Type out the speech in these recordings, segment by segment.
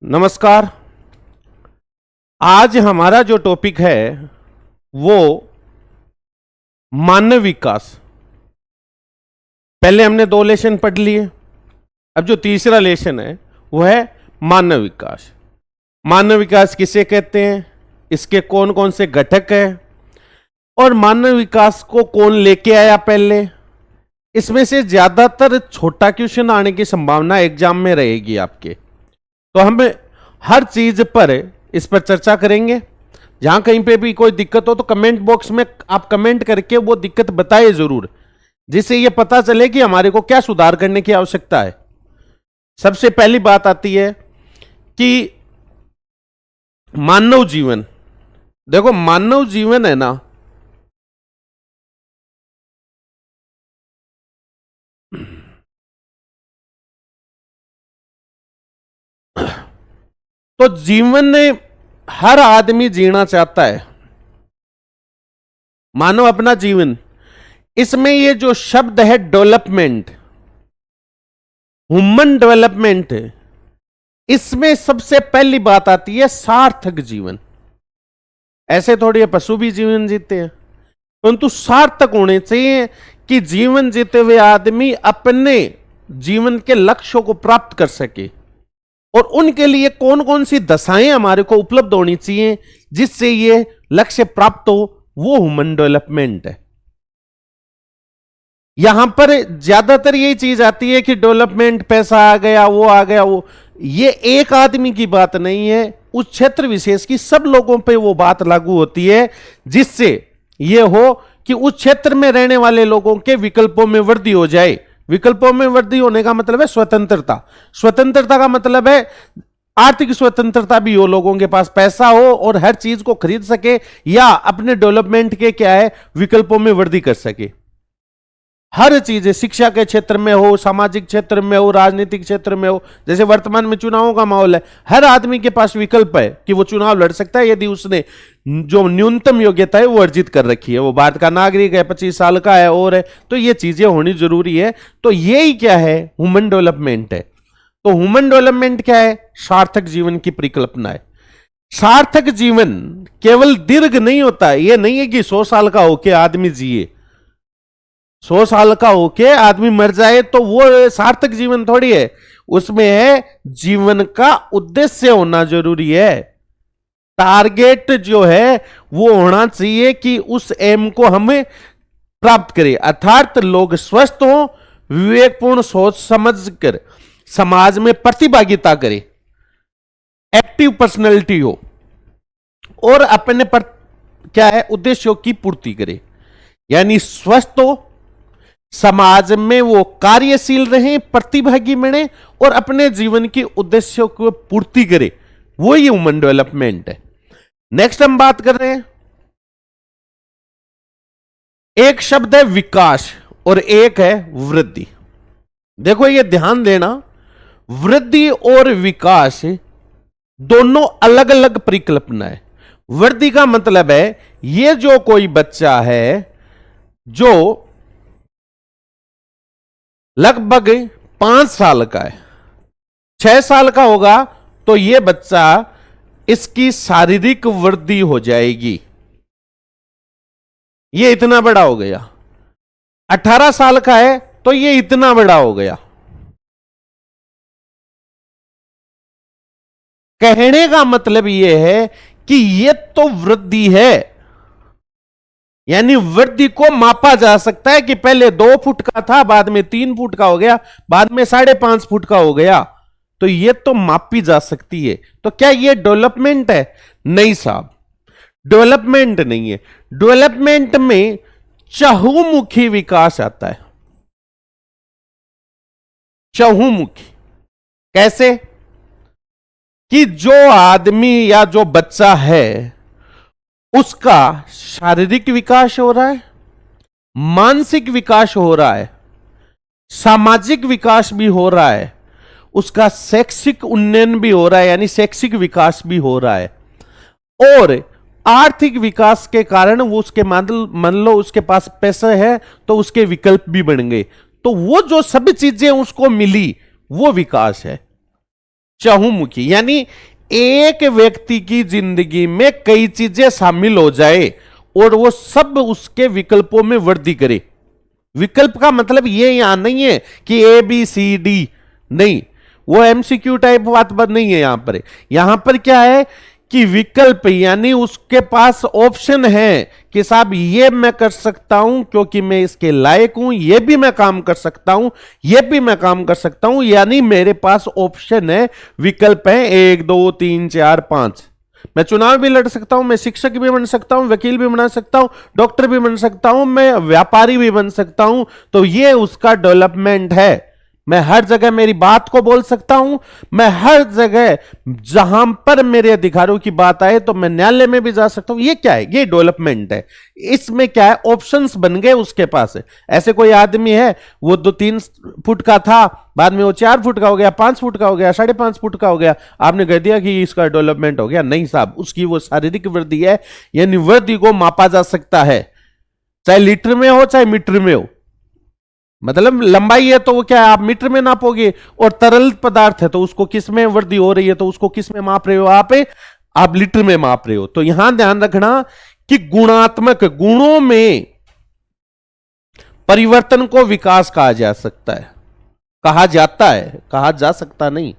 नमस्कार। आज हमारा जो टॉपिक है वो मानव विकास। पहले हमने 2 लेसन पढ़ लिए, अब जो तीसरा लेसन है वो है मानव विकास। मानव विकास किसे कहते हैं, इसके कौन कौन से घटक हैं और मानव विकास को कौन लेके आया पहले। इसमें से ज्यादातर छोटा क्वेश्चन आने की संभावना एग्जाम में रहेगी आपके, तो हम हर चीज पर इस पर चर्चा करेंगे। जहां कहीं पे भी कोई दिक्कत हो तो कमेंट बॉक्स में आप कमेंट करके वो दिक्कत बताइए जरूर, जिससे ये पता चले कि हमारे को क्या सुधार करने की आवश्यकता है। सबसे पहली बात आती है कि मानव जीवन। देखो, मानव जीवन है ना, तो जीवन ने हर आदमी जीना चाहता है, मानो अपना जीवन। इसमें ये जो शब्द है डेवलपमेंट, ह्यूमन डेवलपमेंट, इसमें सबसे पहली बात आती है सार्थक जीवन। ऐसे थोड़ी पशु भी जीवन जीते हैं, परंतु सार्थक होने चाहिए कि जीवन जीते हुए आदमी अपने जीवन के लक्ष्यों को प्राप्त कर सके। और उनके लिए कौन कौन सी दशाएं हमारे को उपलब्ध होनी चाहिए जिससे ये लक्ष्य प्राप्त हो, वो ह्यूमन डेवलपमेंट है। यहां पर ज्यादातर यही चीज आती है कि डेवलपमेंट, पैसा आ गया, वो आ गया, वो। ये एक आदमी की बात नहीं है, उस क्षेत्र विशेष की सब लोगों पे वो बात लागू होती है, जिससे ये हो कि उस क्षेत्र में रहने वाले लोगों के विकल्पों में वृद्धि हो जाए। विकल्पों में वृद्धि होने का मतलब है स्वतंत्रता। स्वतंत्रता का मतलब है आर्थिक स्वतंत्रता भी हो, लोगों के पास पैसा हो और हर चीज को खरीद सके या अपने डेवलपमेंट के क्या है विकल्पों में वृद्धि कर सके। हर चीज, शिक्षा के क्षेत्र में हो, सामाजिक क्षेत्र में हो, राजनीतिक क्षेत्र में हो। जैसे वर्तमान में चुनावों का माहौल है, हर आदमी के पास विकल्प है कि वो चुनाव लड़ सकता है यदि उसने जो न्यूनतम योग्यता है वो अर्जित कर रखी है, वो भारत का नागरिक है, 25 साल का है और है, तो ये चीजें होनी जरूरी है। तो यही क्या है, ह्यूमन डेवलपमेंट है। तो ह्यूमन डेवलपमेंट क्या है, सार्थक जीवन की परिकल्पना है। सार्थक जीवन केवल दीर्घ नहीं होता है, ये नहीं है कि 100 साल का होके आदमी जिए, 100 साल का होके आदमी मर जाए तो वो सार्थक जीवन थोड़ी है। उसमें है जीवन का उद्देश्य होना जरूरी है। टारगेट जो है वो होना चाहिए कि उस एम को हमें प्राप्त करें, अर्थात लोग स्वस्थ हो, विवेकपूर्ण सोच समझ कर समाज में प्रतिभागिता करें, एक्टिव पर्सनैलिटी हो और अपने पर क्या है उद्देश्यों की पूर्ति करे। यानी स्वस्थ हो, समाज में वो कार्यशील रहे, प्रतिभागी बने और अपने जीवन के उद्देश्यों को पूर्ति करे, वो ही ह्यूमन डेवलपमेंट है। नेक्स्ट हम बात कर रहे हैं, एक शब्द है विकास और एक है वृद्धि। देखो, ये ध्यान देना, वृद्धि और विकास दोनों अलग अलग परिकल्पना है। वृद्धि का मतलब है ये जो कोई बच्चा है जो लगभग 5 साल का है, 6 साल का होगा तो यह बच्चा, इसकी शारीरिक वृद्धि हो जाएगी, ये इतना बड़ा हो गया। 18 साल का है तो ये इतना बड़ा हो गया। कहने का मतलब यह है कि ये तो वृद्धि है, यानी वृद्धि को मापा जा सकता है कि पहले 2 फुट का था, बाद में 3 फुट का हो गया, बाद में 5.5 फुट का हो गया, तो यह तो मापी जा सकती है। तो क्या यह डेवलपमेंट है? नहीं साहब, डेवलपमेंट नहीं है। डेवलपमेंट में चहुमुखी विकास आता है। चहुमुखी कैसे? कि जो आदमी या जो बच्चा है उसका शारीरिक विकास हो रहा है, मानसिक विकास हो रहा है, सामाजिक विकास भी हो रहा है, उसका शैक्षिक उन्नयन भी हो रहा है, यानी शैक्षिक विकास भी हो रहा है, और आर्थिक विकास के कारण वो उसके मान लो उसके पास पैसा है तो उसके विकल्प भी बन गए, तो वो जो सभी चीजें उसको मिली वो विकास है। चहुमुखी, यानी एक व्यक्ति की जिंदगी में कई चीजें शामिल हो जाए और वो सब उसके विकल्पों में वृद्धि करे। विकल्प का मतलब ये यहां नहीं है कि ए बी सी डी, नहीं, वो एमसीक्यू टाइप बात नहीं है यहां पर क्या है कि विकल्प यानी उसके पास ऑप्शन है कि साहब ये मैं कर सकता हूं क्योंकि मैं इसके लायक हूं, ये भी मैं काम कर सकता हूं, ये भी मैं काम कर सकता हूं, यानी मेरे पास ऑप्शन है, विकल्प है 1 2 3 4 5। मैं चुनाव भी लड़ सकता हूं, मैं शिक्षक भी बन सकता हूं, वकील भी बना सकता हूं, डॉक्टर भी बन सकता हूं, मैं व्यापारी भी बन सकता हूं। तो ये उसका डेवलपमेंट है। मैं हर जगह मेरी बात को बोल सकता हूं, मैं हर जगह जहां पर मेरे अधिकारों की बात आए तो मैं न्यायालय में भी जा सकता हूं। ये क्या है? ये डेवलपमेंट है। इसमें क्या है? ऑप्शंस बन गए उसके पास है। ऐसे कोई आदमी है वो 2-3 फुट का था, बाद में वो 4 फुट का हो गया, 5 फुट का हो गया, 5.5 फुट का हो गया, आपने कह दिया कि इसका डेवलपमेंट हो गया? नहीं साहब, उसकी वो शारीरिक वृद्धि है, यानी वृद्धि को मापा जा सकता है, चाहे लीटर में हो चाहे मीटर में हो। मतलब लंबाई है तो वो क्या है, आप मीटर में नापोगे, और तरल पदार्थ है तो उसको किस में वृद्धि हो रही है तो उसको किस में माप रहे हो आप लीटर में माप रहे हो। तो यहां ध्यान रखना कि गुणात्मक गुणों में परिवर्तन को विकास कहा जा सकता है, कहा जाता है, कहा जा सकता नहीं।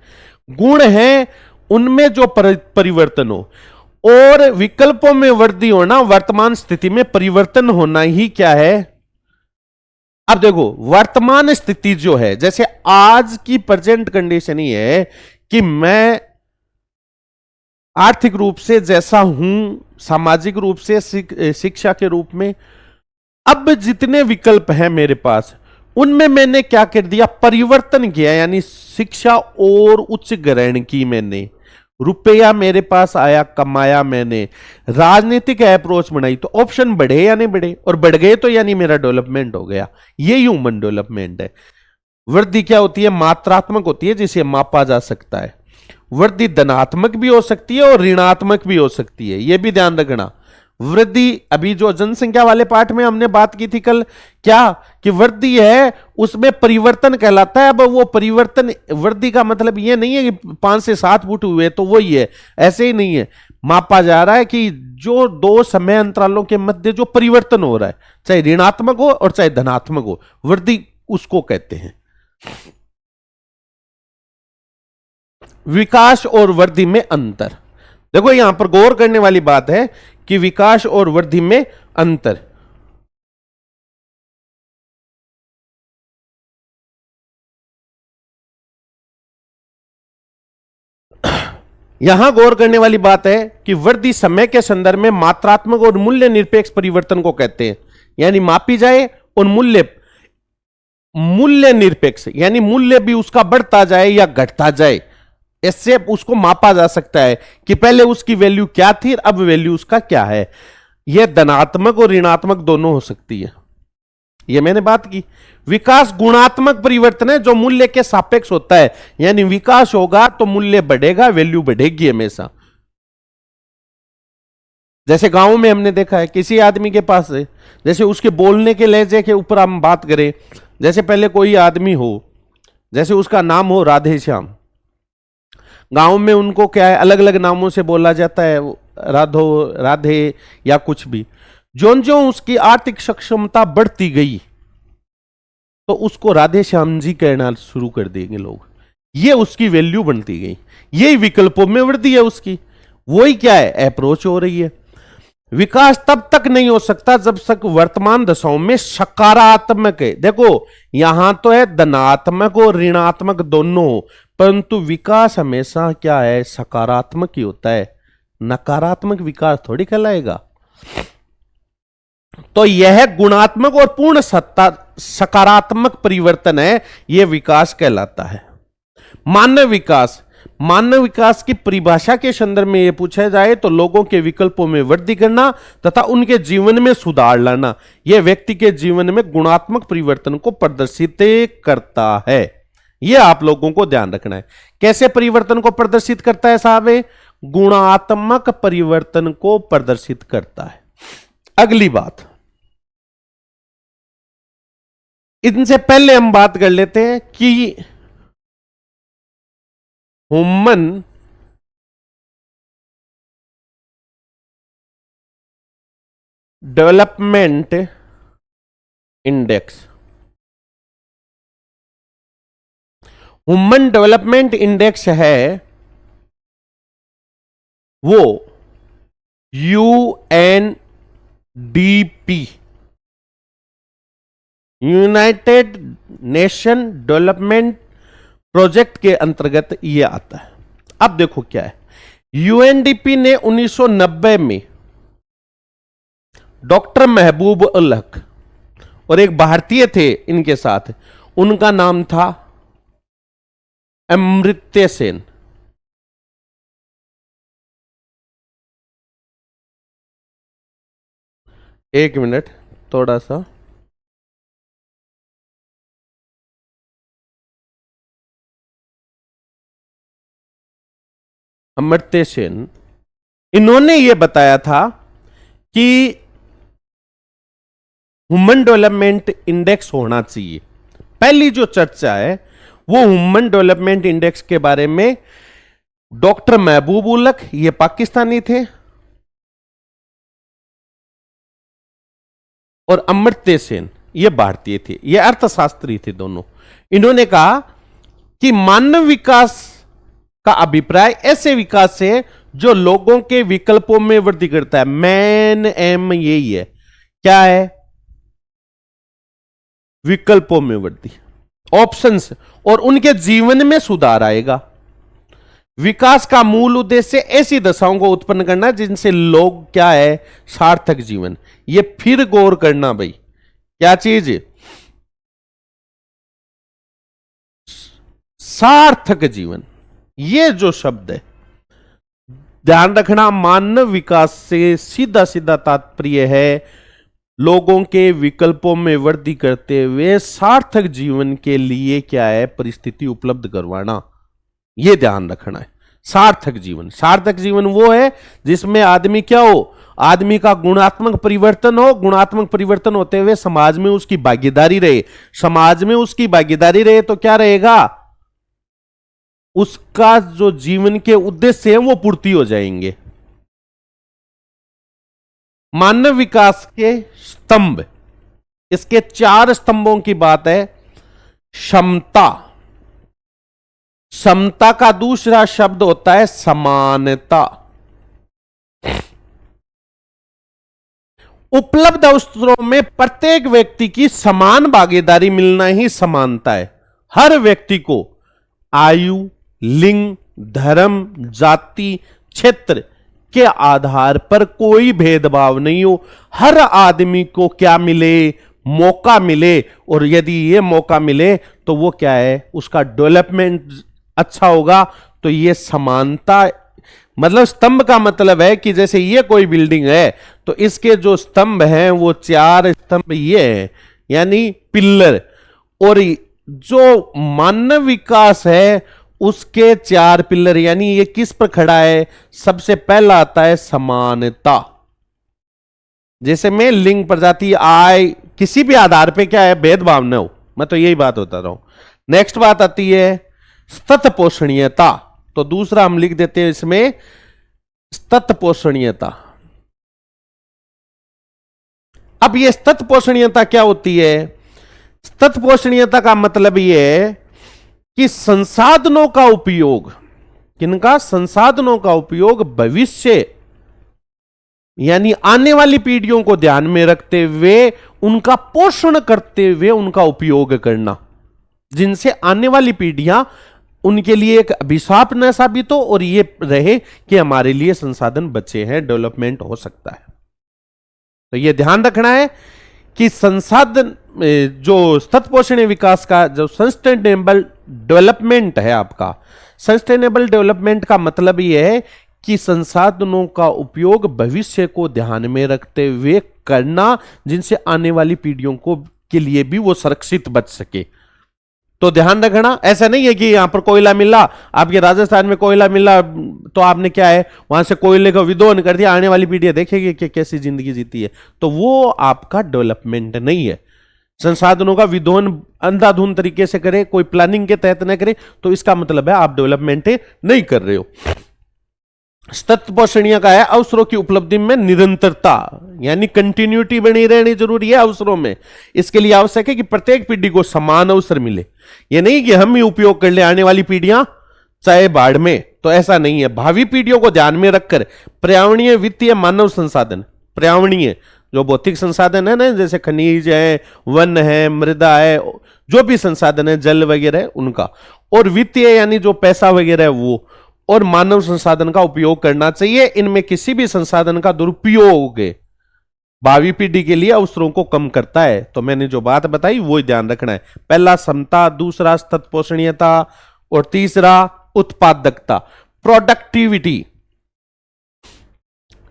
गुण है उनमें जो परिवर्तन हो, और विकल्पों में वृद्धि होना, वर्तमान स्थिति में परिवर्तन होना ही क्या है। अब देखो वर्तमान स्थिति जो है, जैसे आज की प्रेजेंट कंडीशन ही है कि मैं आर्थिक रूप से जैसा हूं, सामाजिक रूप से, शिक्षा के रूप में, अब जितने विकल्प हैं मेरे पास उनमें मैंने क्या कर दिया, परिवर्तन किया, यानी शिक्षा और उच्च ग्रहण की मैंने, रुपया मेरे पास आया, कमाया मैंने, राजनीतिक अप्रोच बनाई, तो ऑप्शन बढ़े या नहीं बढ़े, और बढ़ गए तो यानी मेरा डेवलपमेंट हो गया। ये ह्यूमन डेवलपमेंट है। वृद्धि क्या होती है? मात्रात्मक होती है, जिसे मापा जा सकता है। वृद्धि धनात्मक भी हो सकती है और ऋणात्मक भी हो सकती है, यह भी ध्यान रखना। वृद्धि, अभी जो जनसंख्या वाले पाठ में हमने बात की थी कल, क्या कि वृद्धि है उसमें परिवर्तन कहलाता है। अब वो परिवर्तन, वृद्धि का मतलब ये नहीं है कि 5 से 7 फुट हुए तो वही है, ऐसे ही नहीं है। मापा जा रहा है कि जो 2 समय अंतरालों के मध्य जो परिवर्तन हो रहा है, चाहे ऋणात्मक हो और चाहे धनात्मक हो, वृद्धि उसको कहते हैं। विकास और वृद्धि में अंतर, देखो यहां पर गौर करने वाली बात है कि विकास और वृद्धि में अंतर। यहां गौर करने वाली बात है कि वृद्धि समय के संदर्भ में मात्रात्मक और मूल्य निरपेक्ष परिवर्तन को कहते हैं, यानी मापी जाए और मूल्य मूल्य निरपेक्ष, यानी मूल्य भी उसका बढ़ता जाए या घटता जाए, इससे उसको मापा जा सकता है कि पहले उसकी वैल्यू क्या थी, अब वैल्यू उसका क्या है। यह धनात्मक और ऋणात्मक दोनों हो सकती है, यह मैंने बात की। विकास गुणात्मक परिवर्तन है जो मूल्य के सापेक्ष होता है, यानी विकास होगा तो मूल्य बढ़ेगा, वैल्यू बढ़ेगी हमेशा। जैसे गांव में हमने देखा है, किसी आदमी के पास है, जैसे उसके बोलने के लहजे के ऊपर हम बात करें, जैसे पहले कोई आदमी हो, जैसे उसका नाम हो राधे श्याम, गांव में उनको क्या है, अलग अलग नामों से बोला जाता है, राधो, राधे या कुछ भी। ज्यों ज्यों उसकी आर्थिक सक्षमता बढ़ती गई तो उसको राधे श्याम जी कहना शुरू कर देंगे लोग, ये उसकी वैल्यू बनती गई। यही विकल्पों में वृद्धि है उसकी, वही क्या है, अप्रोच हो रही है। विकास तब तक नहीं हो सकता जब तक वर्तमान दशाओं में सकारात्मक है। देखो यहां तो है धनात्मक और ऋणात्मक दोनों, परंतु विकास हमेशा क्या है, सकारात्मक ही होता है, नकारात्मक विकास थोड़ी कहलाएगा। तो यह गुणात्मक और पूर्ण सकारात्मक परिवर्तन है, यह विकास कहलाता है। मानव विकास, मानव विकास की परिभाषा के संदर्भ में यह पूछा जाए तो लोगों के विकल्पों में वृद्धि करना तथा उनके जीवन में सुधार लाना, यह व्यक्ति के जीवन में गुणात्मक परिवर्तन को प्रदर्शित करता है। यह आप लोगों को ध्यान रखना है। कैसे परिवर्तन को प्रदर्शित करता है साहब? गुणात्मक परिवर्तन को प्रदर्शित करता है। अगली बात, इनसे पहले हम बात कर लेते हैं कि human development index. Human development index है वो UNDP, United Nation development project के अंतर्गत ये आता है। अब देखो क्या है, यूएनडीपी ने 1990 में डॉक्टर महबूब उल हक और एक भारतीय थे इनके साथ, उनका नाम था अमर्त्य सेन। एक मिनट, थोड़ा सा अमर्त्य सेन, इन्होंने यह बताया था कि ह्यूमन डेवलपमेंट इंडेक्स होना चाहिए। पहली जो चर्चा है वो ह्यूमन डेवलपमेंट इंडेक्स के बारे में डॉक्टर महबूब उल हक, ये पाकिस्तानी थे, और अमर्त्य सेन ये भारतीय थे, ये अर्थशास्त्री थे दोनों। इन्होंने कहा कि मानव विकास का अभिप्राय ऐसे विकास से जो लोगों के विकल्पों में वृद्धि करता है। मैन एम यही है, क्या है? विकल्पों में वृद्धि, ऑप्शंस, और उनके जीवन में सुधार आएगा। विकास का मूल उद्देश्य ऐसी दशाओं को उत्पन्न करना जिनसे लोग क्या है, सार्थक जीवन। ये फिर गौर करना भाई, क्या चीज? सार्थक जीवन, ये जो शब्द है ध्यान रखना, मानव विकास से सीधा सीधा तात्पर्य है लोगों के विकल्पों में वृद्धि करते हुए सार्थक जीवन के लिए क्या है, परिस्थिति उपलब्ध करवाना। यह ध्यान रखना है। सार्थक जीवन, सार्थक जीवन वो है जिसमें आदमी क्या हो, आदमी का गुणात्मक परिवर्तन हो, गुणात्मक परिवर्तन होते हुए समाज में उसकी भागीदारी रहे। समाज में उसकी भागीदारी रहे तो क्या रहेगा, उसका जो जीवन के उद्देश्य है वो पूर्ति हो जाएंगे। मानव विकास के स्तंभ, इसके 4 स्तंभों की बात है। क्षमता, समता का दूसरा शब्द होता है समानता। उपलब्ध अवसरों में प्रत्येक व्यक्ति की समान भागीदारी मिलना ही समानता है। हर व्यक्ति को आयु, लिंग, धर्म, जाति, क्षेत्र के आधार पर कोई भेदभाव नहीं हो, हर आदमी को क्या मिले, मौका मिले, और यदि ये मौका मिले तो वो क्या है, उसका डेवलपमेंट अच्छा होगा। तो ये समानता, मतलब स्तंभ का मतलब है कि जैसे ये कोई बिल्डिंग है तो इसके जो स्तंभ हैं वो 4 स्तंभ ये हैं, यानी पिल्लर, और जो मानव विकास है उसके 4 पिल्लर, यानी ये किस पर खड़ा है? सबसे पहला आता है समानता। जैसे मैं लिंग, प्रजाति, आय, किसी भी आधार पे क्या है, भेदभाव न हो। मैं तो यही बात होता रहा हूं। नेक्स्ट बात आती है सतत पोषणीयता। तो दूसरा हम लिख देते हैं इसमें सतत पोषणीयता। अब ये सतत पोषणीयता क्या होती है? सतत पोषणीयता का मतलब ये है कि संसाधनों का उपयोग, किनका? संसाधनों का उपयोग भविष्य यानी आने वाली पीढ़ियों को ध्यान में रखते हुए उनका पोषण करते हुए उनका उपयोग करना, जिनसे आने वाली पीढ़ियां उनके लिए एक अभिशाप न साबित हो और ये रहे कि हमारे लिए संसाधन बचे हैं, डेवलपमेंट हो सकता है। तो ये ध्यान रखना है कि संसाधन, जो सतत पोषणीय विकास का जो सस्टेनेबल डेवलपमेंट है आपका, सस्टेनेबल डेवलपमेंट का मतलब यह है कि संसाधनों का उपयोग भविष्य को ध्यान में रखते हुए करना, जिनसे आने वाली पीढ़ियों को के लिए भी वो सुरक्षित बच सके। तो ध्यान रखना, ऐसा नहीं है कि यहां पर कोयला मिला, आपके राजस्थान में कोयला मिला तो आपने क्या है वहां से कोयले का विदोहन कर दिया, आने वाली पीढ़ियां देखेगी कि कैसी जिंदगी जीती है। तो वो आपका डेवलपमेंट नहीं है। संसाधनों का विदोहन अंधाधुंध तरीके से करे, कोई प्लानिंग के तहत न करे, तो इसका मतलब है आप डेवलपमेंट नहीं कर रहे हो। सतत पोषणीय का है अवसरों की उपलब्धि में निरंतरता, यानी कंटिन्यूटी बनी रहनी जरूरी है अवसरों में। इसके लिए आवश्यक है कि प्रत्येक पीढ़ी को समान अवसर मिले। यह नहीं कि हम ही उपयोग कर ले आने वाली पीढ़ियां चाहे बाढ़ में, तो ऐसा नहीं है। भावी पीढ़ियों को ध्यान में रखकर पर्यावरणीय, वित्तीय, मानव संसाधन, पर्यावरणीय जो भौतिक संसाधन है ना, जैसे खनिज है, वन है, मृदा है, जो भी संसाधन है, जल वगैरह है उनका, और वित्तीय यानी जो पैसा वगैरह है वो, और मानव संसाधन का उपयोग करना चाहिए। इनमें किसी भी संसाधन का दुरुपयोग भावी पीढ़ी के लिए अवसरों को कम करता है। तो मैंने जो बात बताई वो ध्यान रखना है। पहला समता, दूसरा सतत पोषणीयता, और तीसरा उत्पादकता, प्रोडक्टिविटी।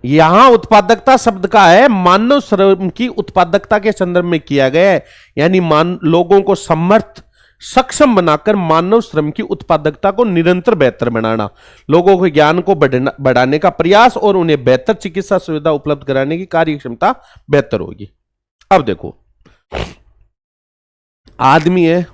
यहां उत्पादकता शब्द का है मानव श्रम की उत्पादकता के संदर्भ में किया गया है, यानी लोगों को समर्थ, सक्षम बनाकर मानव श्रम की उत्पादकता को निरंतर बेहतर बनाना, लोगों के ज्ञान को बढ़ाने का प्रयास, और उन्हें बेहतर चिकित्सा सुविधा उपलब्ध कराने की कार्य क्षमता बेहतर होगी। अब देखो, आदमी है,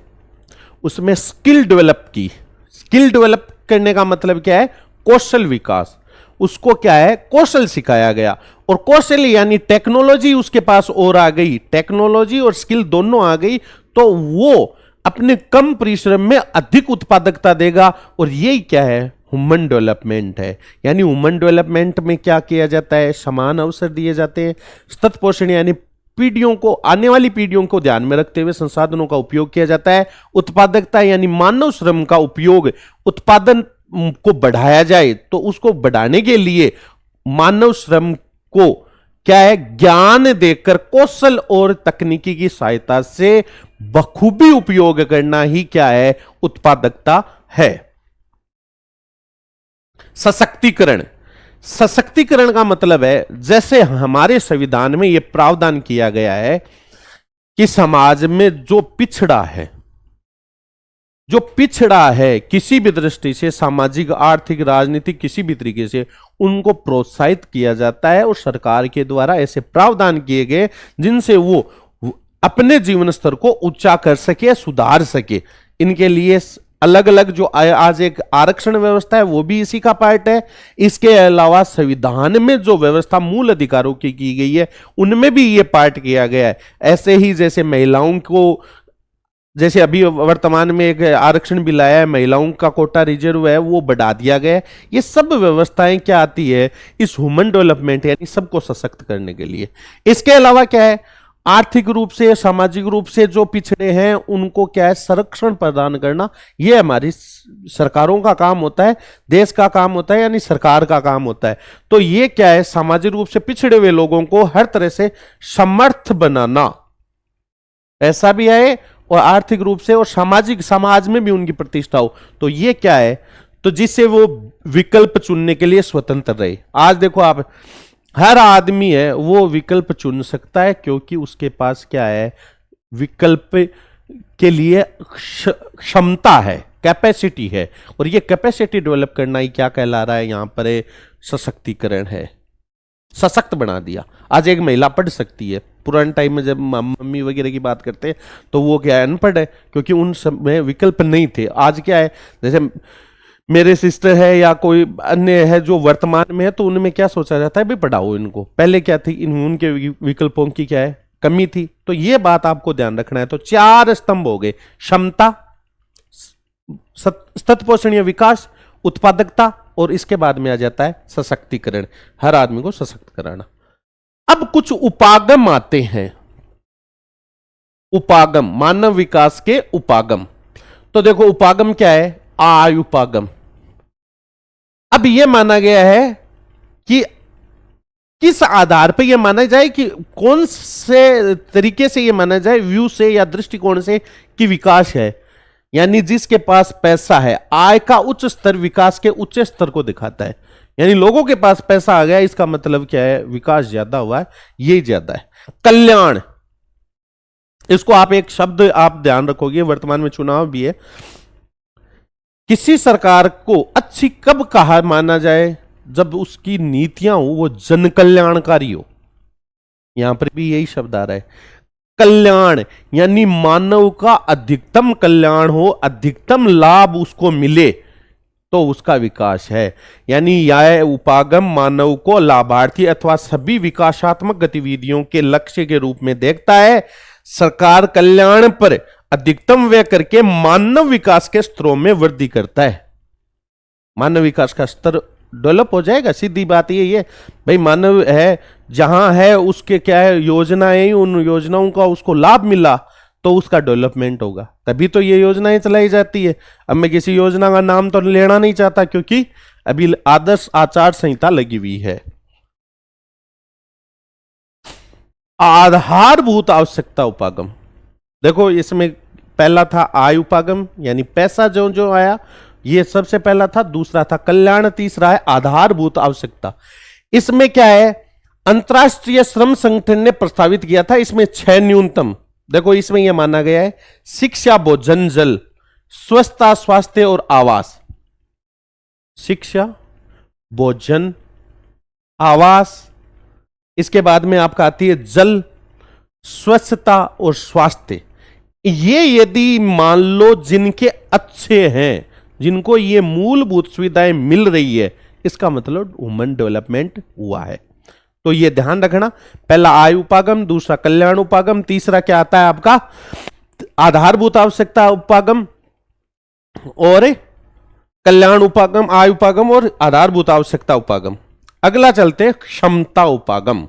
उसमें स्किल डेवलप की। स्किल डेवलप करने का मतलब क्या है? कौशल विकास। उसको क्या है? कौशल सिखाया गया, और कौशल यानी टेक्नोलॉजी उसके पास और आ गई, टेक्नोलॉजी और स्किल दोनों आ गई, तो वो अपने कम परिश्रम में अधिक उत्पादकता देगा। और यही क्या है? ह्यूमन डेवलपमेंट है। यानी ह्यूमन डेवलपमेंट में क्या किया जाता है? समान अवसर दिए जाते हैं। सतत पोषण यानी पीढ़ियों को, आने वाली पीढ़ियों को ध्यान में रखते हुए संसाधनों का उपयोग किया जाता है। उत्पादकता यानी मानव श्रम का उपयोग, उत्पादन को बढ़ाया जाए, तो उसको बढ़ाने के लिए मानव श्रम को क्या है? ज्ञान देकर, कौशल और तकनीकी की सहायता से बखूबी उपयोग करना ही क्या है? उत्पादकता है। सशक्तिकरण। सशक्तिकरण का मतलब है, जैसे हमारे संविधान में यह प्रावधान किया गया है कि समाज में जो पिछड़ा है, जो पिछड़ा है किसी भी दृष्टि से, सामाजिक, आर्थिक, राजनीतिक, किसी भी तरीके से, उनको प्रोत्साहित किया जाता है। और सरकार के द्वारा ऐसे प्रावधान किए गए जिनसे वो अपने जीवन स्तर को ऊंचा कर सके, सुधार सके। इनके लिए अलग अलग जो आज एक आरक्षण व्यवस्था है वो भी इसी का पार्ट है। इसके अलावा संविधान में जो व्यवस्था मूल अधिकारों की गई है उनमें भी ये पार्ट किया गया है। ऐसे ही जैसे महिलाओं को, जैसे अभी वर्तमान में एक आरक्षण बिल आया है, महिलाओं का कोटा रिजर्व है वो बढ़ा दिया गया है। ये सब व्यवस्थाएं क्या आती है? इस ह्यूमन डेवलपमेंट यानी सबको सशक्त करने के लिए। इसके अलावा क्या है? आर्थिक रूप से, सामाजिक रूप से जो पिछड़े हैं उनको क्या है? संरक्षण प्रदान करना। ये हमारी सरकारों का काम होता है, देश का काम होता है, यानी सरकार का काम होता है। तो ये क्या है? सामाजिक रूप से पिछड़े हुए लोगों को हर तरह से समर्थ बनाना, ऐसा भी है, और आर्थिक रूप से और सामाजिक, समाज में भी उनकी प्रतिष्ठा हो। तो ये क्या है? तो जिससे वो विकल्प चुनने के लिए स्वतंत्र रहे। आज देखो आप, हर आदमी है वो विकल्प चुन सकता है, क्योंकि उसके पास क्या है? विकल्प के लिए क्षमता है, कैपेसिटी है। और ये कैपेसिटी डेवलप करना ही क्या कहला रहा है? यहां पर सशक्तिकरण है। सशक्त बना दिया। आज एक महिला पढ़ सकती है। पुराने टाइम में जब मम्मी वगैरह की बात करते हैं तो वो क्या है? अनपढ़ है, क्योंकि उन समय विकल्प नहीं थे। आज क्या है? जैसे मेरे सिस्टर है या कोई अन्य है जो वर्तमान में है, तो उनमें क्या सोचा जाता है? भाई पढ़ाओ इनको। पहले क्या थी? उनके विकल्पों की क्या है? कमी थी। तो ये बात आपको ध्यान रखना है। तो 4 स्तंभ हो गए: क्षमता, सतत पोषणीय विकास, उत्पादकता, और इसके बाद में आ जाता है सशक्तिकरण, हर आदमी को सशक्त कराना। अब कुछ उपागम आते हैं। उपागम, मानव विकास के उपागम। तो देखो उपागम क्या है? आयुपागम। अब यह माना गया है कि किस आधार पर यह माना जाए, कि कौन से तरीके से यह माना जाए, व्यू से या दृष्टिकोण से, कि विकास है। यानी जिसके पास पैसा है, आय का उच्च स्तर विकास के उच्च स्तर को दिखाता है। यानी लोगों के पास पैसा आ गया, इसका मतलब क्या है? विकास ज्यादा हुआ है, यही ज्यादा है। कल्याण, इसको आप एक शब्द आप ध्यान रखोगे, वर्तमान में चुनाव भी है। किसी सरकार को अच्छी कब कहा माना जाए? जब उसकी नीतियां हो वो जन कल्याणकारी हो। यहां पर भी यही शब्द आ रहा है। कल्याण यानी मानव का अधिकतम कल्याण हो, अधिकतम लाभ उसको मिले, तो उसका विकास है। यानी यह उपागम मानव को लाभार्थी अथवा सभी विकासात्मक गतिविधियों के लक्ष्य के रूप में देखता है। सरकार कल्याण पर अधिकतम व्यय करके मानव विकास के स्तरों में वृद्धि करता है। मानव विकास का स्तर डेवलप हो जाएगा, सीधी बात यही है भाई। मानव है जहां है उसके क्या है योजनाएं, उन योजनाओं का उसको लाभ मिला तो उसका डेवलपमेंट होगा, तभी तो ये योजनाएं चलाई जाती है। अब मैं किसी योजना का नाम तो लेना नहीं चाहता क्योंकि अभी आदर्श आचार संहिता लगी हुई है। आधारभूत आवश्यकता उपागम, देखो इसमें पहला था आय उपागम यानी पैसा जो जो आया, ये सबसे पहला था। दूसरा था कल्याण, तीसरा है आधारभूत आवश्यकता। इसमें क्या है, अंतर्राष्ट्रीय श्रम संगठन ने प्रस्तावित किया था, इसमें 6 न्यूनतम। देखो इसमें यह माना गया है शिक्षा, भोजन, जल, स्वच्छता, स्वास्थ्य और आवास। शिक्षा, भोजन, आवास, इसके बाद में आपका आती है जल, स्वच्छता और स्वास्थ्य। ये यदि मान लो जिनके अच्छे हैं, जिनको ये मूलभूत सुविधाएं मिल रही है, इसका मतलब ह्यूमन डेवलपमेंट हुआ है। तो ये ध्यान रखना, पहला आय उपागम, दूसरा कल्याण उपागम, तीसरा क्या आता है आपका आधारभूत आवश्यकता उपागम और कल्याण उपागम, आय उपागम और आधारभूत आवश्यकता उपागम। अगला चलते हैं क्षमता उपागम।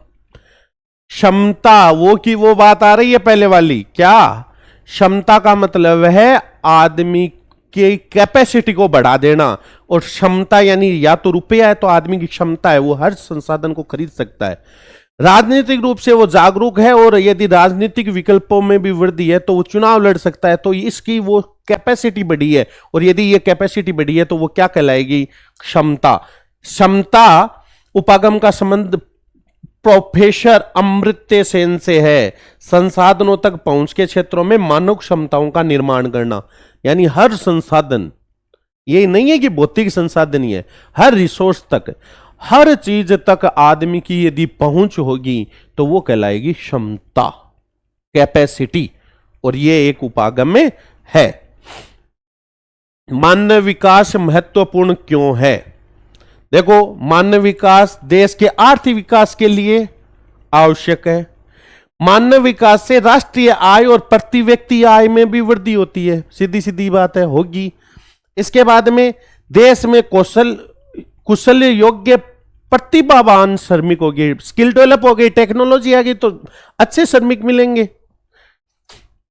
क्षमता वो की वो बात आ रही है पहले वाली, क्या क्षमता का मतलब है आदमी की कैपेसिटी को बढ़ा देना, और क्षमता यानी या तो रुपया है तो आदमी की क्षमता है, वो हर संसाधन को खरीद सकता है। राजनीतिक रूप से वो जागरूक है और यदि राजनीतिक विकल्पों में भी वृद्धि है तो वो चुनाव लड़ सकता है, तो इसकी वो कैपेसिटी बढ़ी है। और यदि ये कैपेसिटी बढ़ी है तो वो क्या कहलाएगी, क्षमता। क्षमता उपागम का संबंध प्रोफेसर अमर्त्य सेन से है। संसाधनों तक पहुंच के क्षेत्रों में मानव क्षमताओं का निर्माण करना, यानी हर संसाधन, ये नहीं है कि भौतिक संसाधन ही है, हर रिसोर्स तक, हर चीज तक आदमी की यदि पहुंच होगी तो वो कहलाएगी क्षमता, कैपेसिटी। और ये एक उपागम में है। मानव विकास महत्वपूर्ण क्यों है, देखो मानव विकास देश के आर्थिक विकास के लिए आवश्यक है। मानव विकास से राष्ट्रीय आय और प्रति व्यक्ति आय में भी वृद्धि होती है, सीधी सीधी बात है, होगी। इसके बाद में देश में कुशल योग्य प्रतिभावान श्रमिक हो गए, स्किल डेवलप हो गई, टेक्नोलॉजी आ गई तो अच्छे श्रमिक मिलेंगे।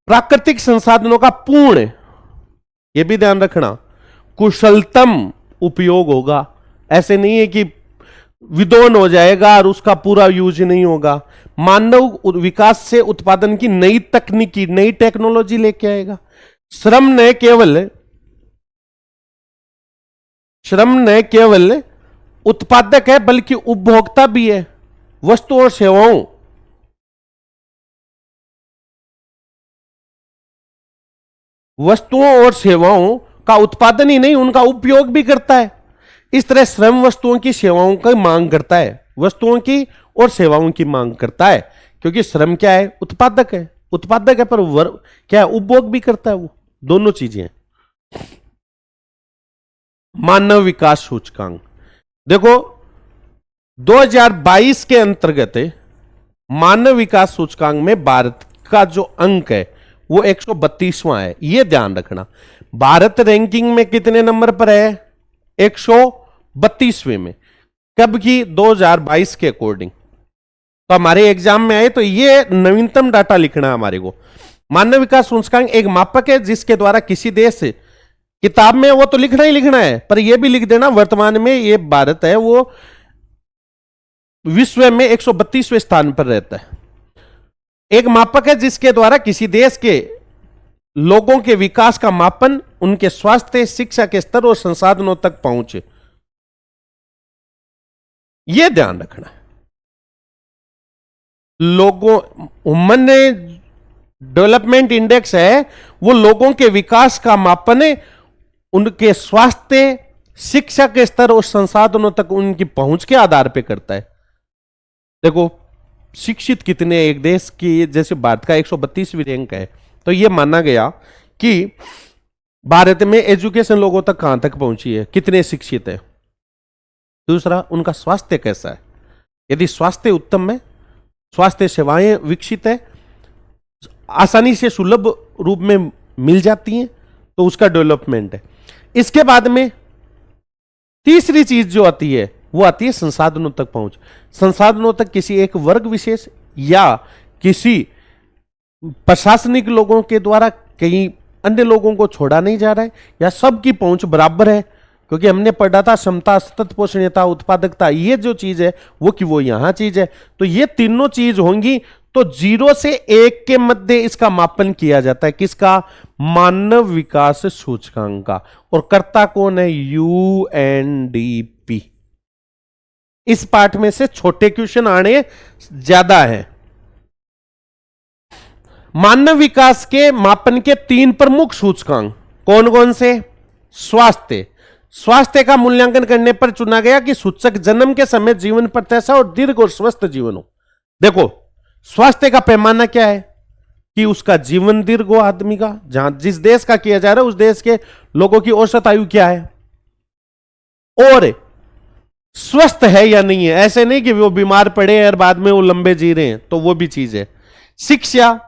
प्राकृतिक संसाधनों का पूर्ण, यह भी ध्यान रखना, कुशलतम उपयोग होगा। ऐसे नहीं है कि विद्वान हो जाएगा और उसका पूरा यूज नहीं होगा। मानव विकास से उत्पादन की नई तकनीकी, नई टेक्नोलॉजी लेके आएगा। श्रम न केवल उत्पादक है बल्कि उपभोक्ता भी है। वस्तुओं और सेवाओं का उत्पादन ही नहीं, उनका उपयोग भी करता है। इस तरह श्रम वस्तुओं की सेवाओं की मांग करता है, वस्तुओं की और सेवाओं की मांग करता है, क्योंकि श्रम क्या है, उत्पादक है, पर क्या है, उपभोग भी करता है, वो दोनों चीजें हैं। मानव विकास सूचकांक, देखो 2022 के अंतर्गत मानव विकास सूचकांक में भारत का जो अंक है वो 132वां है। यह ध्यान रखना, भारत रैंकिंग में कितने नंबर पर है, 132वें में। कब की, 2022 के अकॉर्डिंग। तो हमारे एग्जाम में आए तो ये नवीनतम डाटा लिखना है हमारे को। मानव विकास सूचकांक एक मापक है जिसके द्वारा किसी देश से, किताब में वो तो लिखना ही लिखना है, पर यह भी लिख देना वर्तमान में ये भारत है वो विश्व में 132वें स्थान पर रहता है। एक मापक है जिसके द्वारा किसी देश के लोगों के विकास का मापन, उनके स्वास्थ्य, शिक्षा के स्तर और संसाधनों तक पहुंचे, यह ध्यान रखना है। लोगों, ह्यूमन डेवलपमेंट इंडेक्स है वो लोगों के विकास का मापन है, उनके स्वास्थ्य, शिक्षा के स्तर और संसाधनों तक उनकी पहुंच के आधार पर करता है। देखो शिक्षित कितने, एक देश की जैसे भारत का 132वीं रैंक है, तो ये माना गया कि भारत में एजुकेशन लोगों तक कहां तक पहुंची है, कितने शिक्षित है। दूसरा, उनका स्वास्थ्य कैसा है, यदि स्वास्थ्य उत्तम है, स्वास्थ्य सेवाएं विकसित है, आसानी से सुलभ रूप में मिल जाती हैं, तो उसका डेवलपमेंट है। इसके बाद में तीसरी चीज जो आती है वो आती है संसाधनों तक पहुंच। संसाधनों तक किसी एक वर्ग विशेष या किसी प्रशासनिक लोगों के द्वारा कहीं अन्य लोगों को छोड़ा नहीं जा रहा है, या सबकी पहुंच बराबर है। क्योंकि हमने पढ़ा था क्षमता, सतत पोषणीयता, उत्पादकता, ये जो चीज है वो यहां चीज है। तो ये तीनों चीज होंगी, तो 0 से 1 के मध्य इसका मापन किया जाता है। किसका? मानव विकास सूचकांक का। और कर्ता कौन है? यूएनडीपी। इस पाठ में से छोटे क्वेश्चन आने ज्यादा है। मानव विकास के मापन के 3 प्रमुख सूचकांक कौन कौन से? स्वास्थ्य। स्वास्थ्य का मूल्यांकन करने पर चुना गया कि सूचक जन्म के समय जीवन प्रत्याशा और दीर्घ और स्वस्थ जीवन हो। देखो, स्वास्थ्य का पैमाना क्या है कि उसका जीवन दीर्घ हो आदमी का। जहां जिस देश का किया जा रहा है उस देश के लोगों की औसत आयु क्या है, और स्वस्थ है या नहीं है। ऐसे नहीं कि वो बीमार पड़े और बाद में वो लंबे जी रहे हैं, तो वो भी चीज है। शिक्षा,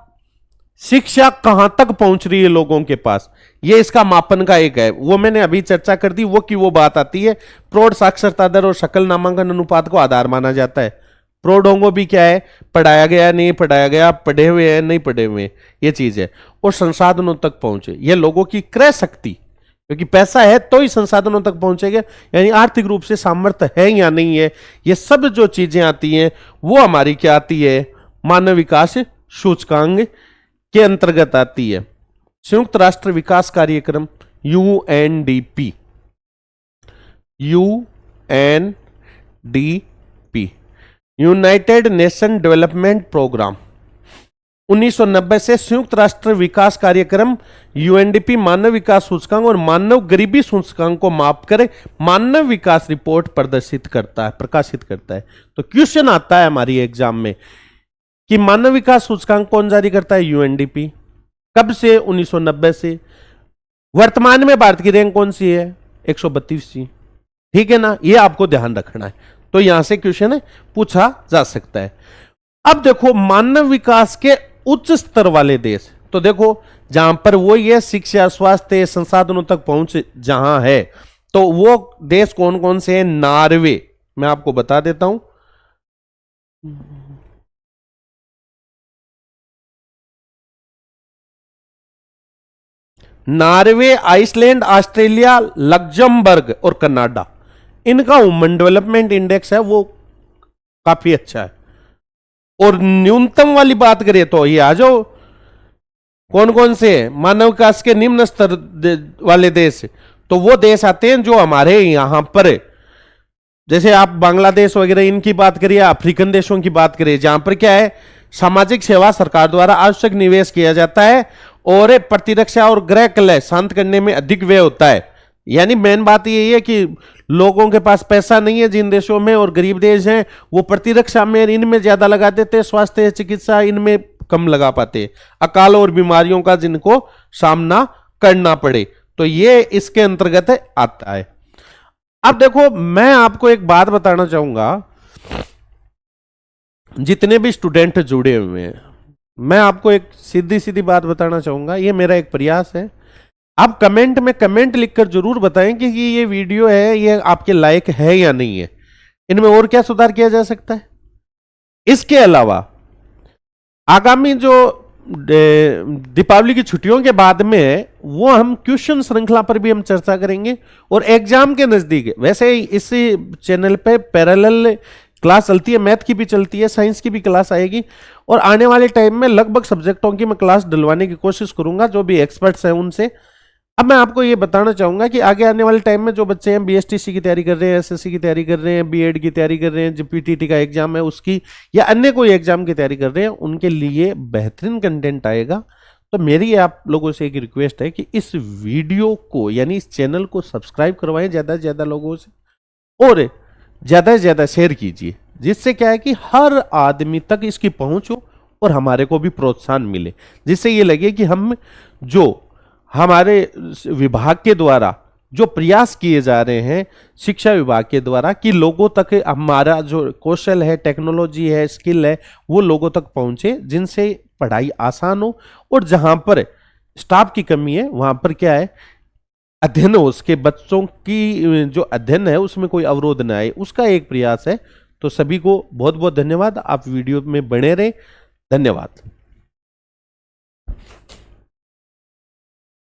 शिक्षा कहां तक पहुंच रही है लोगों के पास, ये इसका मापन का एक है। वो मैंने अभी चर्चा कर दी, वो की वो बात आती है। प्रौढ़ साक्षरता दर और सकल नामांकन अनुपात को आधार माना जाता है। प्रौढ़ों को भी क्या है, पढ़ाया गया नहीं पढ़ाया गया, पढ़े हुए हैं नहीं पढ़े हुए, ये चीज है। और संसाधनों तक पहुंचे, ये लोगों की क्रय शक्ति, क्योंकि पैसा है तो ही संसाधनों तक पहुंचेगा, यानी आर्थिक रूप से सामर्थ्य है या नहीं है। ये सब जो चीजें आती हैं वो हमारी क्या आती है? मानव विकास सूचकांक के अंतर्गत आती है। संयुक्त राष्ट्र विकास कार्यक्रम UNDP, UNDP, United Nation Development Programme, 1990 से संयुक्त राष्ट्र विकास कार्यक्रम यूएनडीपी मानव विकास सूचकांक और मानव गरीबी सूचकांक को माप कर मानव विकास रिपोर्ट प्रदर्शित करता है, प्रकाशित करता है। तो क्वेश्चन आता है हमारी एग्जाम में कि मानव विकास सूचकांक कौन जारी करता है? यूएनडीपी। कब से? 1990 से। वर्तमान में भारत की रैंक कौन सी है? 132वीं। ठीक है ना, ये आपको ध्यान रखना है। तो यहां से क्वेश्चन पूछा जा सकता है। अब देखो, मानव विकास के उच्च स्तर वाले देश, तो देखो जहां पर वो ये शिक्षा, स्वास्थ्य, संसाधनों तक पहुंच जहां है, तो वो देश कौन कौन से हैं? नॉर्वे, मैं आपको बता देता हूं। नॉर्वे, आइसलैंड, ऑस्ट्रेलिया, लग्जमबर्ग और कनाडा, इनका ह्यूमन डेवलपमेंट इंडेक्स है वो काफी अच्छा है। और न्यूनतम वाली बात करें तो ये आ जाओ, कौन कौन से मानव विकास के निम्न स्तर वाले देश, तो वो देश आते हैं जो हमारे यहां पर, जैसे आप बांग्लादेश वगैरह इनकी बात करिए, अफ्रीकन देशों की बात करिए, जहां पर क्या है, सामाजिक सेवा सरकार द्वारा आवश्यक निवेश किया जाता है और प्रतिरक्षा और गृह कलह शांत करने में अधिक व्यय होता है। यानी मेन बात यही है कि लोगों के पास पैसा नहीं है जिन देशों में, और गरीब देश हैं वो प्रतिरक्षा में इनमें ज्यादा लगा देते हैं, स्वास्थ्य चिकित्सा इनमें कम लगा पाते, अकाल और बीमारियों का जिनको सामना करना पड़े, तो ये इसके अंतर्गत आता है। अब देखो, मैं आपको एक बात बताना चाहूंगा, जितने भी स्टूडेंट जुड़े हुए हैं, मैं आपको एक सीधी सीधी बात बताना चाहूंगा, ये मेरा एक प्रयास है। आप कमेंट में कमेंट लिखकर जरूर बताएं कि ये वीडियो है ये आपके लायक है या नहीं है, इनमें और क्या सुधार किया जा सकता है। इसके अलावा आगामी जो दीपावली की छुट्टियों के बाद में वो हम क्वेश्चन श्रृंखला पर भी हम चर्चा करेंगे, और एग्जाम के नजदीक वैसे ही इस चैनल पे पैरेलल क्लास चलती है, मैथ की भी चलती है, साइंस की भी क्लास आएगी, और आने वाले टाइम में लगभग सब्जेक्टों की मैं क्लास डलवाने की कोशिश करूंगा जो भी एक्सपर्ट्स हैं उनसे। अब मैं आपको ये बताना चाहूंगा कि आगे आने वाले टाइम में जो बच्चे हैं बीएसटीसी की तैयारी कर रहे हैं, एसएससी की तैयारी कर रहे हैं, बीएड की तैयारी कर रहे हैं, जो पीटीटी का एग्जाम है उसकी, या अन्य कोई एग्जाम की तैयारी कर रहे हैं, उनके लिए बेहतरीन कंटेंट आएगा। तो मेरी आप लोगों से एक रिक्वेस्ट है कि इस वीडियो को यानी इस चैनल को सब्सक्राइब करवाएं ज्यादा से ज्यादा लोगों से, और ज्यादा से ज्यादा शेयर कीजिए, जिससे क्या है कि हर आदमी तक इसकी पहुंच हो और हमारे को भी प्रोत्साहन मिले, जिससे ये लगे कि हम जो हमारे विभाग के द्वारा जो प्रयास किए जा रहे हैं, शिक्षा विभाग के द्वारा, कि लोगों तक हमारा जो कौशल है, टेक्नोलॉजी है, स्किल है, वो लोगों तक पहुंचे, जिनसे पढ़ाई आसान हो। और जहां पर स्टाफ की कमी है वहां पर क्या है, अध्ययन हो, उसके बच्चों की जो अध्ययन है उसमें कोई अवरोध ना आए, उसका एक प्रयास है। तो सभी को बहुत बहुत धन्यवाद। आप वीडियो में बने रहें। धन्यवाद।